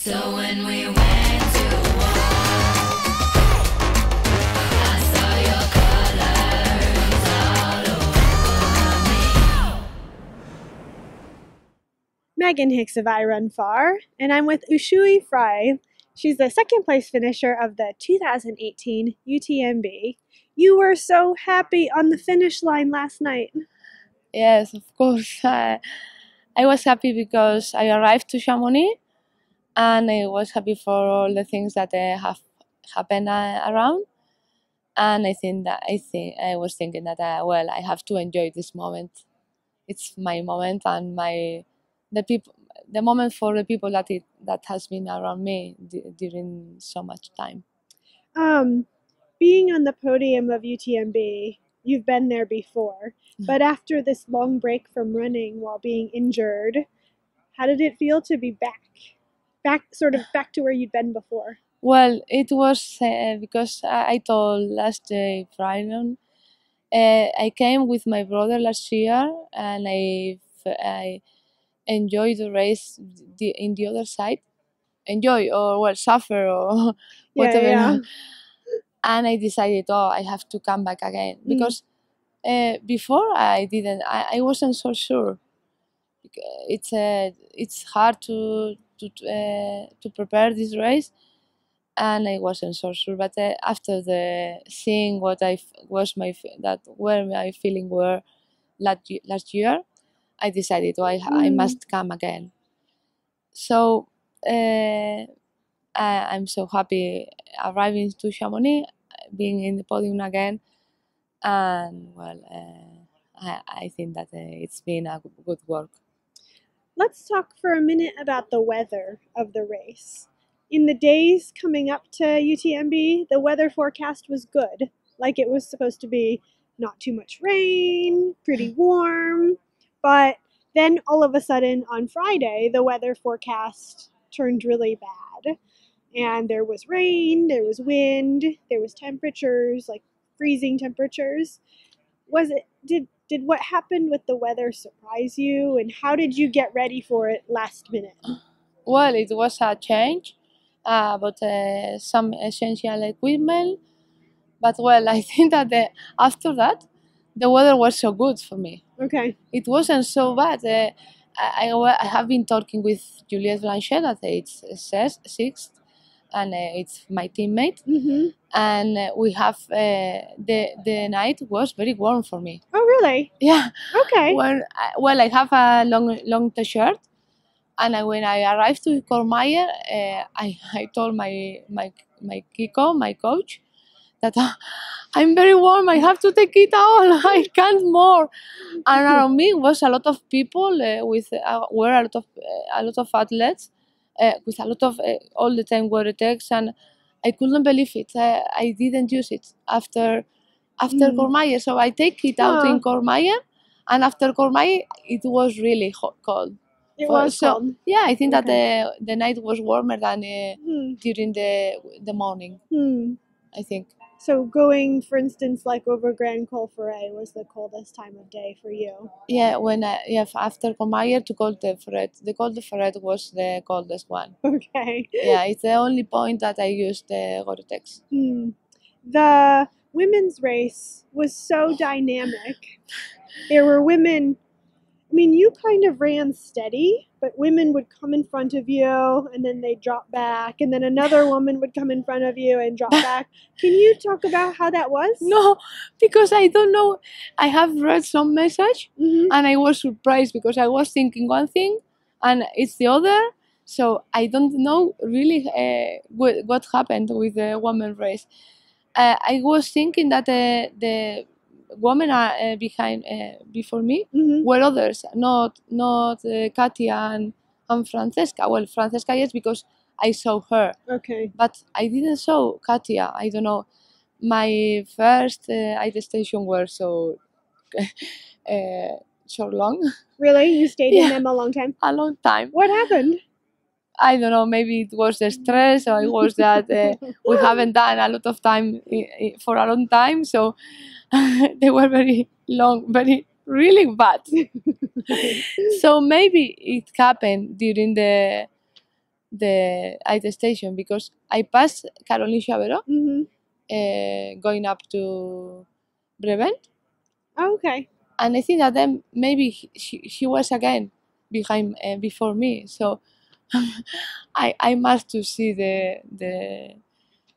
So when we went to war, I saw your colors all over me. Megan Hicks of I Run Far, and I'm with Uxue Fraile. She's the second place finisher of the 2018 UTMB. You were so happy on the finish line last night. Yes, of course. I was happy because I arrived to Chamonix, and I was happy for all the things that have happened around. And I was thinking that well, I have to enjoy this moment. It's my moment, and the moment for the people that has been around me during so much time. Being on the podium of UTMB, you've been there before, but after this long break from running while being injured, how did it feel to be back back to where you'd been before? Well, it was because I told last day Friday. I came with my brother last year, and I enjoyed the race in the other side. Enjoy or well suffer or whatever. Yeah. And I decided, oh, I have to come back again because before I didn't. I wasn't so sure. It's hard to prepare this race, and I wasn't so sure. But after the seeing what I was that where my feeling were last year, I decided, oh, I must come again. So I'm so happy arriving to Chamonix, being in the podium again, and well, I think that it's been a good work. Let's talk for a minute about the weather of the race. In the days coming up to UTMB, the weather forecast was good. Like it was supposed to be not too much rain, pretty warm. But then all of a sudden on Friday, the weather forecast turned really bad. And there was rain, there was wind, there was temperatures, like freezing temperatures. Did what happened with the weather surprise you, and how did you get ready for it last minute? Well, it was a change, but some essential equipment. But well, I think that after that, the weather was so good for me. Okay. It wasn't so bad. I have been talking with Juliette Blanchet, that it's sixth, and it's my teammate. Mm-hmm. And we have the night was very warm for me. Oh, really? Yeah. Okay. Well, I have a long t-shirt, and when I arrived to Cormayer, I told my Kiko, my coach, that I'm very warm. I have to take it out. I can't more. And around me was a lot of people with were a lot of athletes with a lot of all the time wear text, and I couldn't believe it. I didn't use it after Cormayer, so I take it out in Cormayer, and after Cormayer it was really cold. It was cold. Yeah, I think that the night was warmer than during the morning. I think. So going, for instance, like over Grand Col Ferret was the coldest time of day for you. Yeah, after Cormayer to Col de Ferret. The Col de Ferret was the coldest one. Okay. Yeah, it's the only point that I used the Gore-Tex. The women's race was so dynamic. There were women. I mean, you kind of ran steady, but women would come in front of you and then they'd drop back, and then another woman would come in front of you and drop back. Can you talk about how that was? No, because I don't know. I have read some message and I was surprised because I was thinking one thing and it's the other. So I don't know really what happened with the women race. I was thinking that the women are behind before me were others, not Katia and Francesca. Well, Francesca, yes, because I saw her. Okay. But I didn't saw Katia. I don't know. My first aid station were so long. Really? You stayed in them a long time? A long time. What happened? I don't know, maybe it was the stress, or it was that we haven't done a lot of time for a long time, so they were very long, really bad. So maybe it happened during the at the station because I passed Caroline Chavero going up to Breven, Okay. and I think that then maybe she was again behind before me. So I must to see the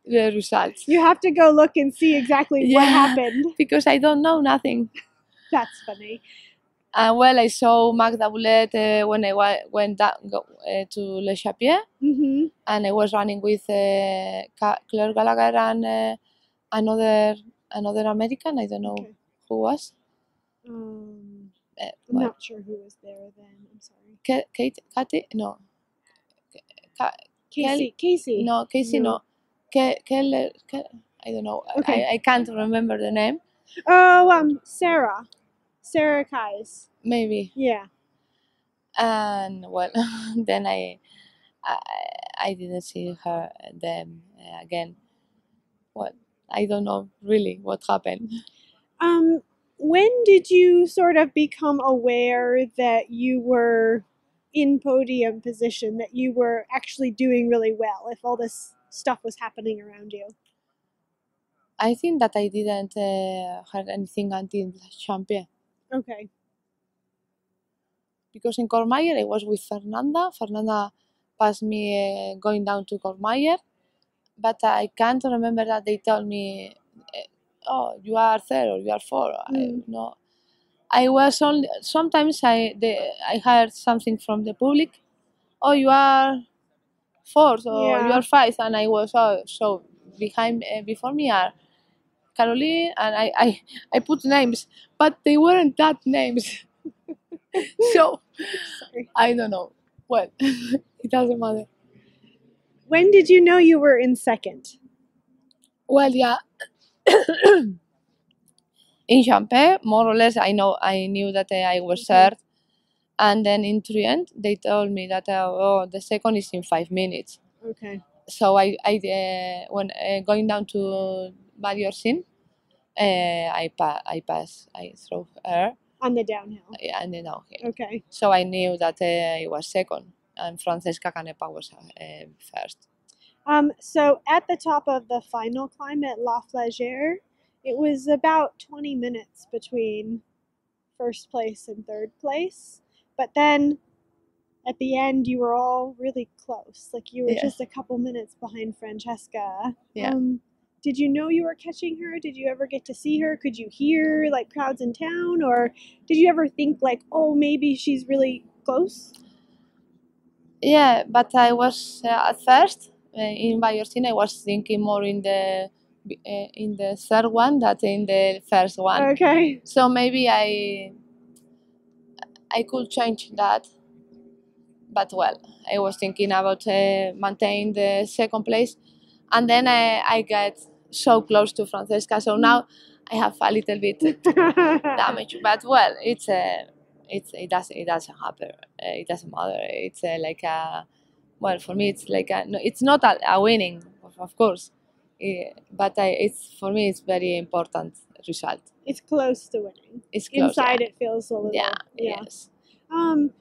results. You have to go look and see exactly what happened. because I don't know nothing. That's funny. Well, I saw Magda Boulet when I went to Le Chapier, Mm-hmm. and I was running with Claire Gallagher and another American. I don't know Okay. who was. I'm Well, not sure who was there then. I'm sorry. Katie? No. Casey. No, Casey, no. Keller, I don't know. Okay. I can't remember the name. Oh, Sarah. Sarah Kais. Maybe. Yeah. And well, then I, I didn't see her them again. Well, I don't know really what happened. When did you sort of become aware that you were in podium position, that you were actually doing really well, if all this stuff was happening around you? I think that I didn't heard anything until Champion Okay. because in Cormayer I was with Fernanda. Fernanda passed me going down to Cormayer, but I can't remember that they told me, "Oh, you are third or you are fourth." No, I was only sometimes I heard something from the public. Oh, you are fourth or you Yeah. are fifth, and I was so behind before me are Caroline, and I put names, but they weren't that names. So Sorry. I don't know. Well, it doesn't matter. When did you know you were in second? Well, yeah. In Champagne, more or less, I knew that I was third, and then in Trient, they told me that the second is in 5 minutes. Okay. So when going down to Badiorsin, I pass. I throw her On the downhill. and then downhill. Okay. So I knew that I was second, and Francesca Canepa was first. So at the top of the final climb at La Flagere, it was about 20 minutes between first place and third place. But then at the end, you were all really close. Like you were Yeah. just a couple minutes behind Francesca. Yeah. Did you know you were catching her? Did you ever get to see her? Could you hear like crowds in town? Or did you ever think like, oh, maybe she's really close? Yeah, but I was at first in Badiorsin. I was thinking more in the third one than in the first one. Okay. So maybe I could change that. But well, I was thinking about maintain the second place, and then I get so close to Francesca. So now I have a little bit damage. But well, it doesn't happen. It doesn't matter. It's like a well for me. It's like no, it's not a winning, of course, but it's for me it's very important result. It's close to winning. It's close. Inside Yeah. it feels a little. Yeah. Yeah. Yes.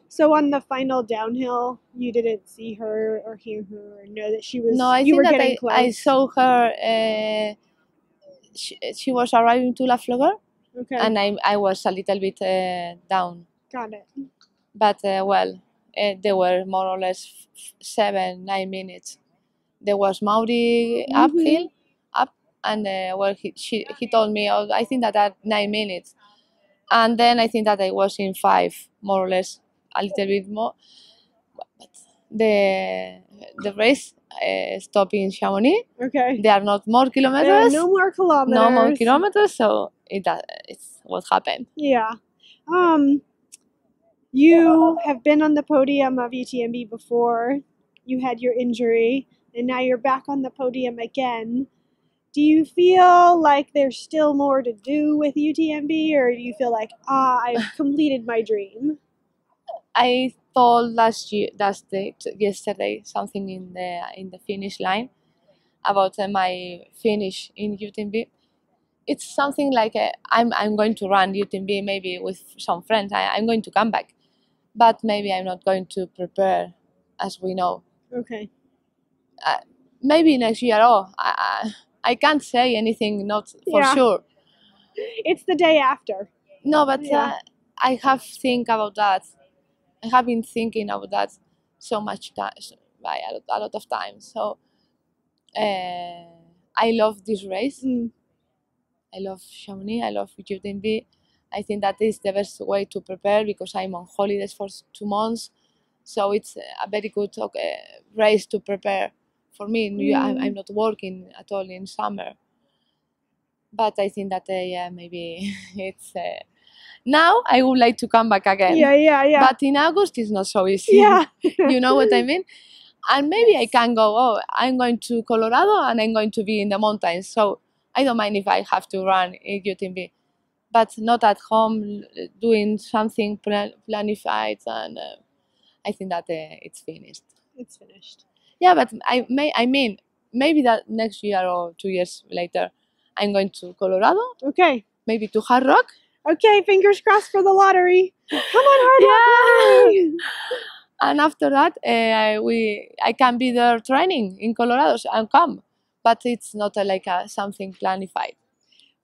So on the final downhill, you didn't see her or hear her or know that she was. No, I you think were that getting close. I saw her. She was arriving to La Flogger, Okay. and I was a little bit down. Got it. But well, they were more or less 7-9 minutes. There was Mauri uphill, up, and well, he told me, oh, I think that at 9 minutes, and then I think that I was in 5, more or less, a little bit more. But the race stopped in Chamonix. Okay. There are not more kilometers. There are no more kilometers. No more kilometers, so it's what happened. Yeah. You have been on the podium of UTMB before. You had your injury, and now you're back on the podium again. Do you feel like there's still more to do with UTMB, or do you feel like, I've completed my dream? I told yesterday something in the finish line about my finish in UTMB. It's something like I'm going to run UTMB maybe with some friends. I'm going to come back, but maybe I'm not going to prepare as we know. Okay. Maybe next year. Oh, I can't say anything, not for Yeah. sure. It's the day after. No, but Yeah. I have think about that. I have been thinking about that so much times, by a lot of times. So I love this race. Mm. I love Chamonix. I love UTMB. I think that is the best way to prepare because I'm on holidays for 2 months. So it's a very good race to prepare for me. I'm not working at all in summer. But I think that yeah, maybe it's now I would like to come back again. Yeah. But in August it's not so easy. Yeah. You know what I mean? And maybe I can go, oh, I'm going to Colorado and I'm going to be in the mountains. So I don't mind if I have to run in UTMB, but not at home doing something planified. And I think that it's finished. It's finished. Yeah, but I mean, maybe that next year or 2 years later, I'm going to Colorado, Okay. maybe to Hard Rock. Okay, fingers crossed for the lottery. Come on, Hard Rock Yeah. Lottery. And after that, I can be there training in Colorado and come, but it's not like something planified.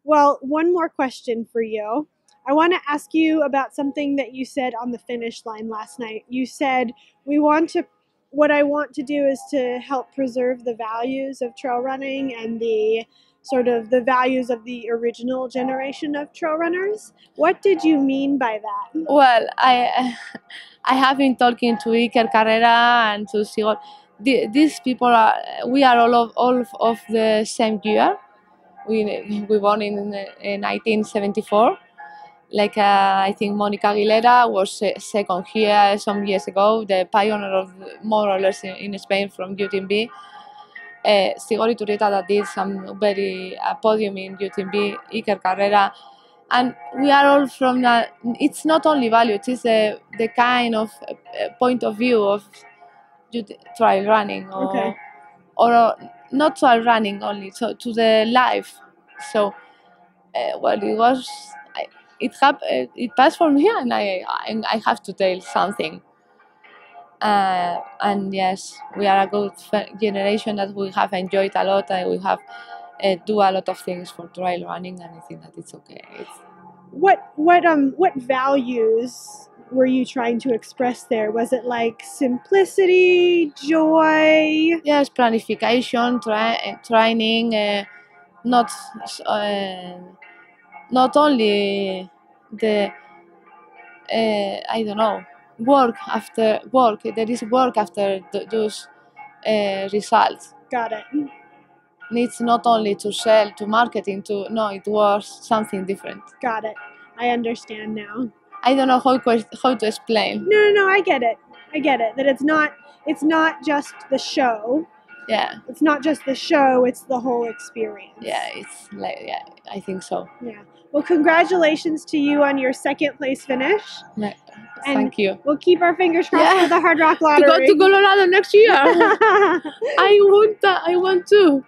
Well, one more question for you. I want to ask you about something that you said on the finish line last night. You said, what I want to do is to help preserve the values of trail running and the sort of the values of the original generation of trail runners. What did you mean by that? Well, I have been talking to Iker Carrera and to Sigol. These people are, we are all of the same year. We born in 1974. Like I think Monica Aguilera was second here some years ago, the pioneer of more or less in Spain from UTMB. Sigor Iturrieta that did some very podium in UTMB, Iker Carrera, and we are all from that. It's not only value; it is the kind of point of view of trail running, Okay. or not trail running only, so to the life. So, well, it was. It passed for me, and I have to tell something. And yes, we are a good generation that we have enjoyed a lot, and we have do a lot of things for trail running, and I think that it's okay. What values were you trying to express there? Was it like simplicity, joy? Yes, planification, training, not not only the I don't know, work after work. There is work after those results. Got it. It's not only to sell, to marketing, it was something different. Got it. I understand now. I don't know how to explain. No, I get it. That it's not just the show. Yeah, It's not just the show, it's the whole experience. it's like, yeah, I think so. Yeah. Well, congratulations to you on your second place finish. Yeah, And thank you. We'll keep our fingers crossed Yeah. for the Hard Rock To Lottery. go to Colorado next year. I want to.